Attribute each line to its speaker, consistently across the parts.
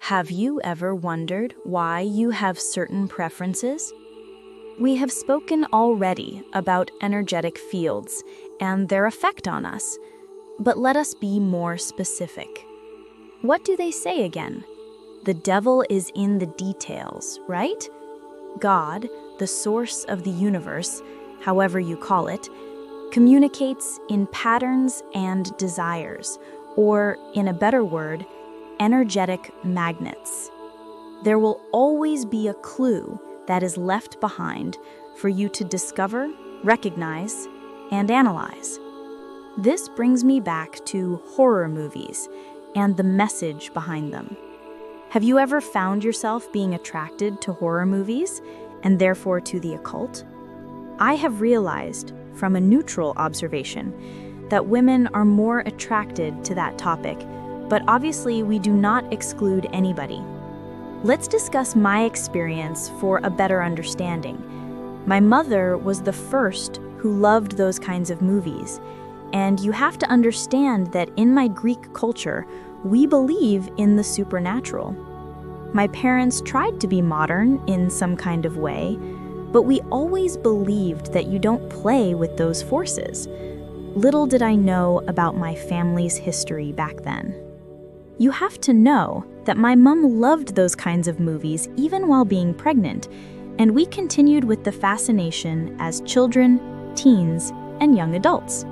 Speaker 1: Have you ever wondered why you have certain preferences? We have spoken already about energetic fields and their effect on us, but let us be more specific. What do they say again? The devil is in the details, right? God, the source of the universe, however you call it, communicates in patterns and desires, or in a better word, energetic magnets. There will always be a clue that is left behind for you to discover, recognize, and analyze. This brings me back to horror movies and the message behind them. Have you ever found yourself being attracted to horror movies and therefore to the occult? I have realized, from a neutral observation, that women are more attracted to that topic, but obviously we do not exclude anybody. Let's discuss my experience for a better understanding. My mother was the first who loved those kinds of movies, and you have to understand that in my Greek culture, we believe in the supernatural. My parents tried to be modern in some kind of way, but we always believed that you don't play with those forces. Little did I know about my family's history back then. You have to know that my mom loved those kinds of movies even while being pregnant, and we continued with the fascination as children, teens, and young adults.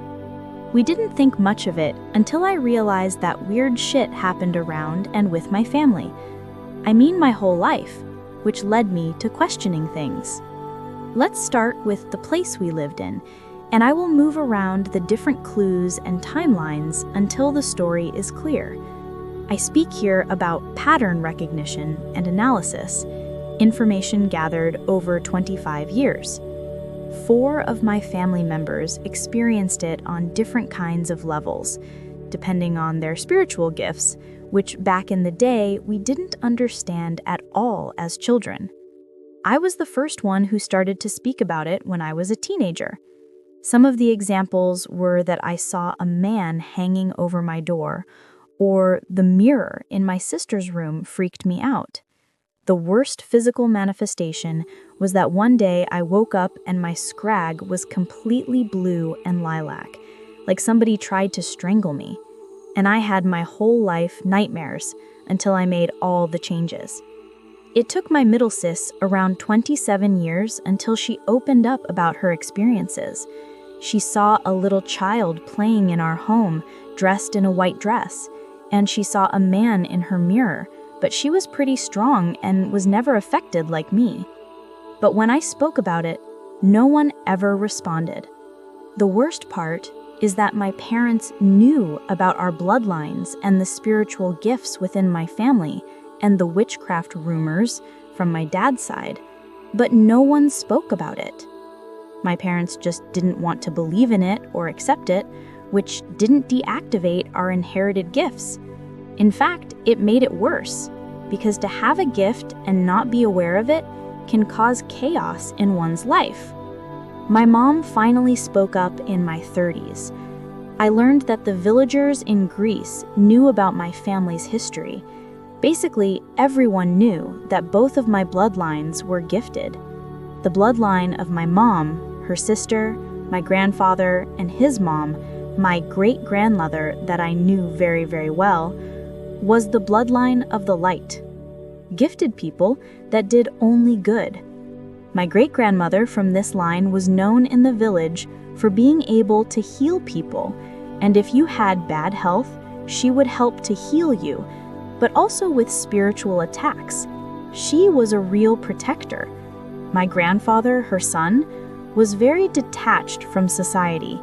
Speaker 1: We didn't think much of it until I realized that weird shit happened around and with my family. I mean my whole life, which led me to questioning things. Let's start with the place we lived in, and I will move around the different clues and timelines until the story is clear. I speak here about pattern recognition and analysis, information gathered over 25 years. 4 of my family members experienced it on different kinds of levels, depending on their spiritual gifts, which back in the day we didn't understand at all as children. I was the first one who started to speak about it when I was a teenager. Some of the examples were that I saw a man hanging over my door, or the mirror in my sister's room freaked me out. The worst physical manifestation was that one day I woke up and my scrag was completely blue and lilac, like somebody tried to strangle me. And I had my whole life nightmares until I made all the changes. It took my middle sis around 27 years until she opened up about her experiences. She saw a little child playing in our home, dressed in a white dress, and she saw a man in her mirror, but she was pretty strong and was never affected like me. But when I spoke about it, no one ever responded. The worst part is that my parents knew about our bloodlines and the spiritual gifts within my family and the witchcraft rumors from my dad's side, but no one spoke about it. My parents just didn't want to believe in it or accept it, which didn't deactivate our inherited gifts. In fact, it made it worse, because to have a gift and not be aware of it can cause chaos in one's life. My mom finally spoke up in my 30s. I learned that the villagers in Greece knew about my family's history. Basically, everyone knew that both of my bloodlines were gifted. The bloodline of my mom, her sister, my grandfather, and his mom, my great-grandmother that I knew very, very well, was the bloodline of the light. Gifted people that did only good. My great-grandmother from this line was known in the village for being able to heal people, and if you had bad health, she would help to heal you, but also with spiritual attacks. She was a real protector. My grandfather, her son, was very detached from society.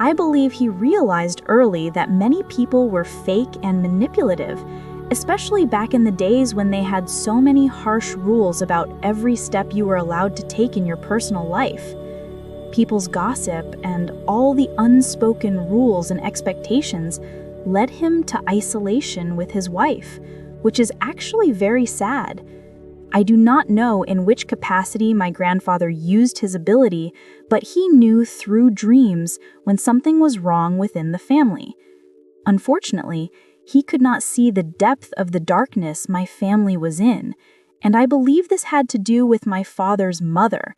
Speaker 1: I believe he realized early that many people were fake and manipulative, especially back in the days when they had so many harsh rules about every step you were allowed to take in your personal life. People's gossip and all the unspoken rules and expectations led him to isolation with his wife, which is actually very sad. I do not know in which capacity my grandfather used his ability, but he knew through dreams when something was wrong within the family. Unfortunately, He could not see the depth of the darkness my family was in, and I believe this had to do with my father's mother.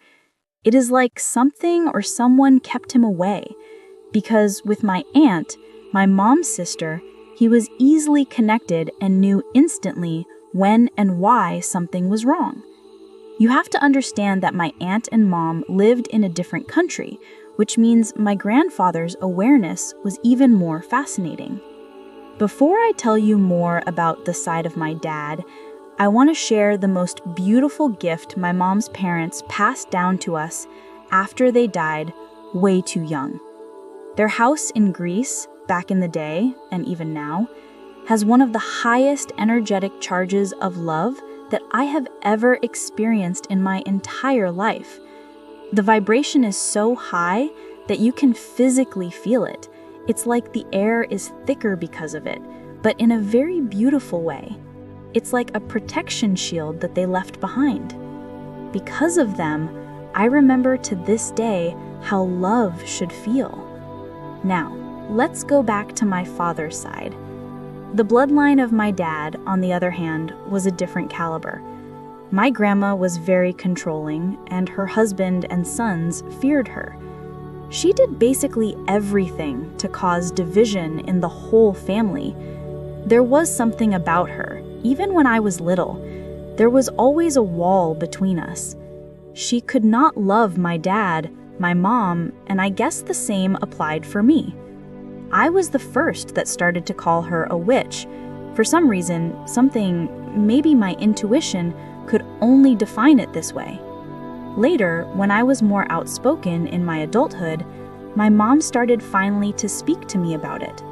Speaker 1: It is like something or someone kept him away, because with my aunt, my mom's sister, he was easily connected and knew instantly when and why something was wrong. You have to understand that my aunt and mom lived in a different country, which means my grandfather's awareness was even more fascinating. Before I tell you more about the side of my dad, I want to share the most beautiful gift my mom's parents passed down to us after they died way too young. Their house in Greece, back in the day, and even now, has one of the highest energetic charges of love that I have ever experienced in my entire life. The vibration is so high that you can physically feel it. It's like the air is thicker because of it, but in a very beautiful way. It's like a protection shield that they left behind. Because of them, I remember to this day how love should feel. Now, let's go back to my father's side. The bloodline of my dad, on the other hand, was a different caliber. My grandma was very controlling, and her husband and sons feared her. She did basically everything to cause division in the whole family. There was something about her, even when I was little. There was always a wall between us. She could not love my dad, my mom, and I guess the same applied for me. I was the first that started to call her a witch. For some reason, maybe my intuition, could only define it this way. Later, when I was more outspoken in my adulthood, my mom started finally to speak to me about it.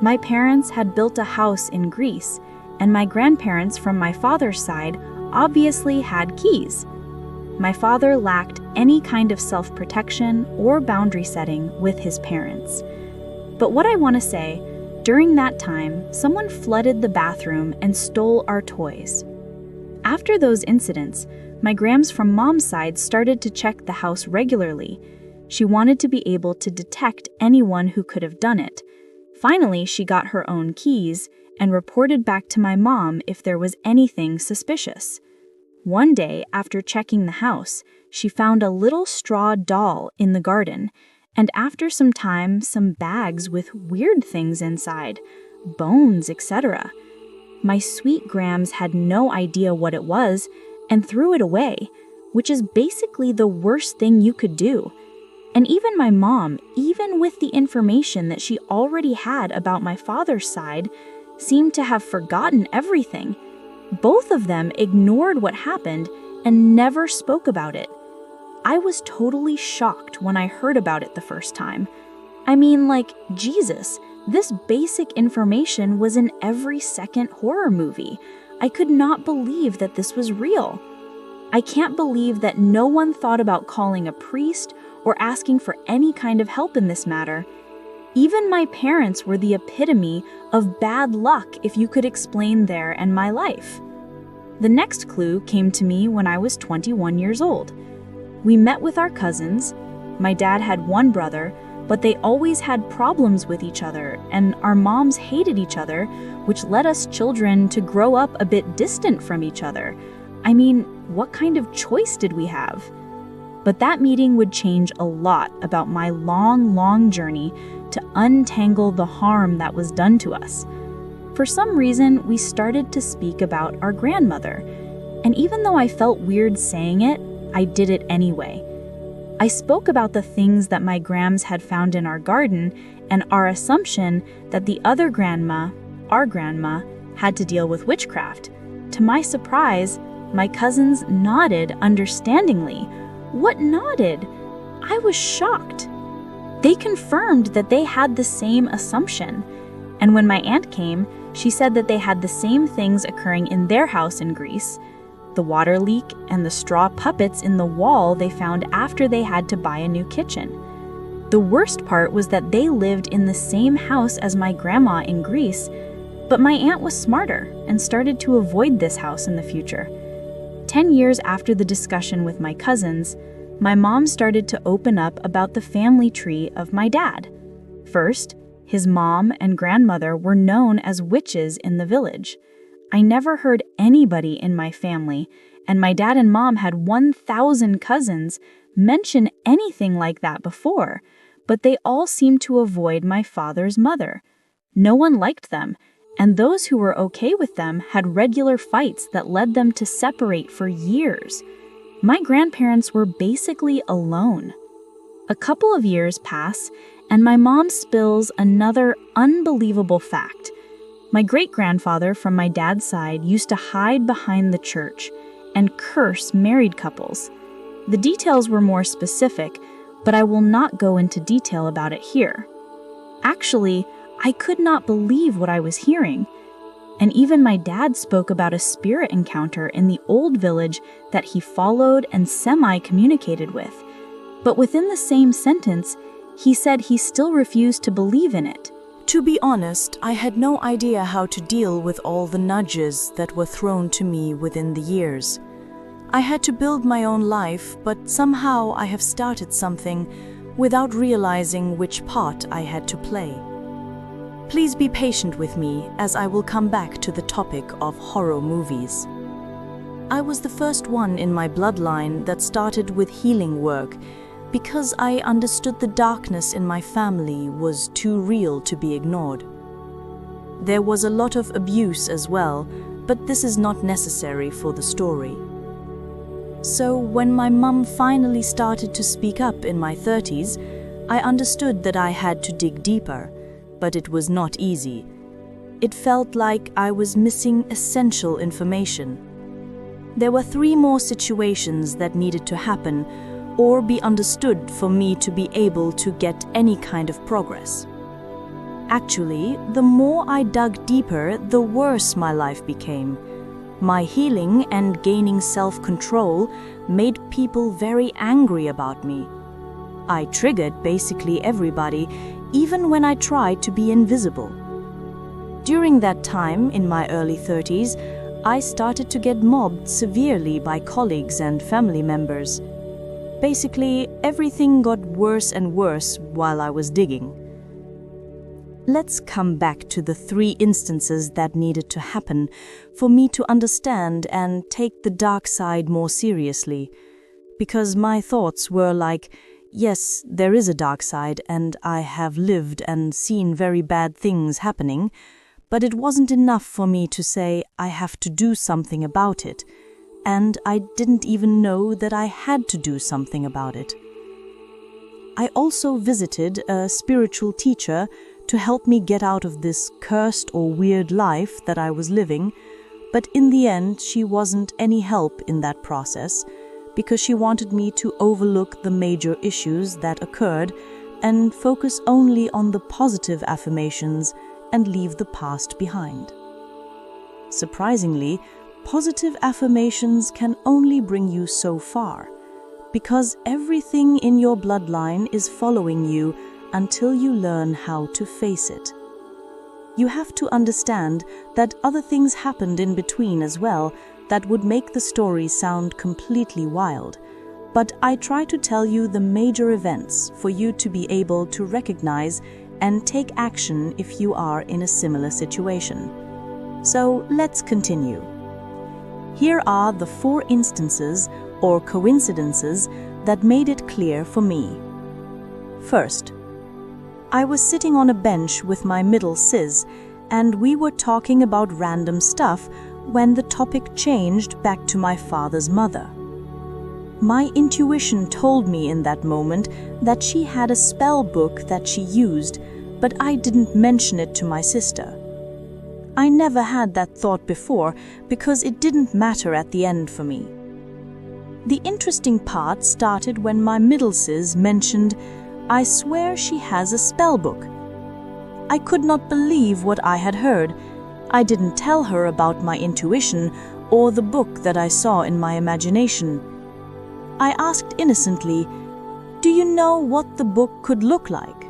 Speaker 1: My parents had built a house in Greece, and my grandparents from my father's side obviously had keys. My father lacked any kind of self-protection or boundary setting with his parents. But what I want to say, during that time, someone flooded the bathroom and stole our toys. After those incidents, my grams from mom's side started to check the house regularly. She wanted to be able to detect anyone who could have done it. Finally, she got her own keys and reported back to my mom if there was anything suspicious. One day, after checking the house, she found a little straw doll in the garden, and after some time, some bags with weird things inside, bones, etc. My sweet grams had no idea what it was and threw it away, which is basically the worst thing you could do. And even my mom, even with the information that she already had about my father's side, seemed to have forgotten everything. Both of them ignored what happened and never spoke about it. I was totally shocked when I heard about it the first time. I mean, like, Jesus, this basic information was in every second horror movie. I could not believe that this was real. I can't believe that no one thought about calling a priest or asking for any kind of help in this matter. Even my parents were the epitome of bad luck if you could explain their and my life. The next clue came to me when I was 21 years old. We met with our cousins. My dad had one brother, but they always had problems with each other, and our moms hated each other, which led us children to grow up a bit distant from each other. I mean, what kind of choice did we have? But that meeting would change a lot about my long journey to untangle the harm that was done to us. For some reason, we started to speak about our grandmother, and even though I felt weird saying it, I did it anyway. I spoke about the things that my grams had found in our garden and our assumption that the other grandma, our grandma, had to deal with witchcraft. To my surprise, my cousins nodded understandingly. What nodded? I was shocked. They confirmed that they had the same assumption. And when my aunt came, she said that they had the same things occurring in their house in Greece. The water leak and the straw puppets in the wall they found after they had to buy a new kitchen. The worst part was that they lived in the same house as my grandma in Greece, but my aunt was smarter and started to avoid this house in the future. 10 years after the discussion with my cousins, my mom started to open up about the family tree of my dad. First, His mom and grandmother were known as witches in the village. I never heard anybody in my family, and my dad and mom had 1,000 cousins, mention anything like that before, but they all seemed to avoid my father's mother. No one liked them, and those who were okay with them had regular fights that led them to separate for years. My grandparents were basically alone. A couple of years pass, and my mom spills another unbelievable fact. My great-grandfather from my dad's side used to hide behind the church and curse married couples. The details were more specific, but I will not go into detail about it here. Actually, I could not believe what I was hearing. And even my dad spoke about a spirit encounter in the old village that he followed and semi-communicated with. But within the same sentence, he said he still refused to believe in it.
Speaker 2: To be honest, I had no idea how to deal with all the nudges that were thrown to me within the years. I had to build my own life, but somehow I have started something without realizing which part I had to play. Please be patient with me as I will come back to the topic of horror movies. I was the first one in my bloodline that started with healing work because I understood the darkness in my family was too real to be ignored. There was a lot of abuse as well, but this is not necessary for the story. So when my mum finally started to speak up in my 30s, I understood that I had to dig deeper, but it was not easy. It felt like I was missing essential information. There were 3 more situations that needed to happen or be understood for me to be able to get any kind of progress. Actually, the more I dug deeper, the worse my life became. My healing and gaining self-control made people very angry about me. I triggered basically everybody, even when I tried to be invisible. During that time, in my early 30s, I started to get mobbed severely by colleagues and family members. Basically, everything got worse and worse while I was digging. Let's come back to the 3 instances that needed to happen for me to understand and take the dark side more seriously. Because my thoughts were like, yes, there is a dark side and I have lived and seen very bad things happening, but it wasn't enough for me to say I have to do something about it. And I didn't even know that I had to do something about it. I also visited a spiritual teacher to help me get out of this cursed or weird life that I was living, but in the end she wasn't any help in that process because she wanted me to overlook the major issues that occurred and focus only on the positive affirmations and leave the past behind. Surprisingly, positive affirmations can only bring you so far, because everything in your bloodline is following you until you learn how to face it. You have to understand that other things happened in between as well that would make the story sound completely wild, but I try to tell you the major events for you to be able to recognize and take action if you are in a similar situation. So let's continue. Here are the 4 instances or coincidences that made it clear for me. First, I was sitting on a bench with my middle sis, and we were talking about random stuff when the topic changed back to my father's mother. My intuition told me in that moment that she had a spell book that she used, but I didn't mention it to my sister. I never had that thought before because it didn't matter at the end for me. The interesting part started when my middle sis mentioned, "I swear she has a spell book." I could not believe what I had heard. I didn't tell her about my intuition or the book that I saw in my imagination. I asked innocently, "Do you know what the book could look like?"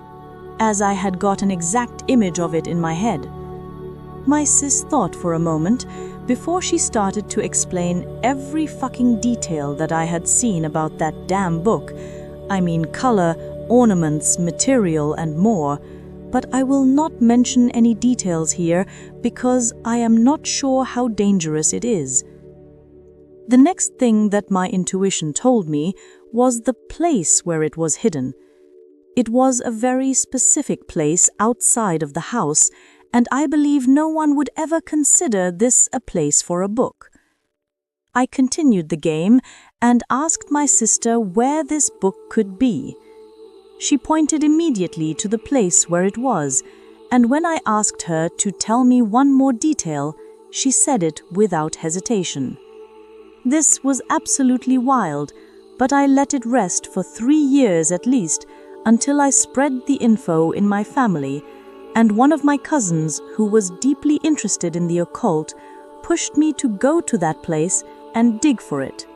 Speaker 2: as I had got an exact image of it in my head. My sis thought for a moment before she started to explain every fucking detail that I had seen about that damn book. I mean color, ornaments, material, and more. but I will not mention any details here because I am not sure how dangerous it is. The next thing that my intuition told me was the place where it was hidden. It was a very specific place outside of the house, and I believe no one would ever consider this a place for a book. I continued the game and asked my sister where this book could be. She pointed immediately to the place where it was, and when I asked her to tell me one more detail, she said it without hesitation. This was absolutely wild, but I let it rest for 3 years at least until I spread the info in my family, and one of my cousins, who was deeply interested in the occult, pushed me to go to that place and dig for it.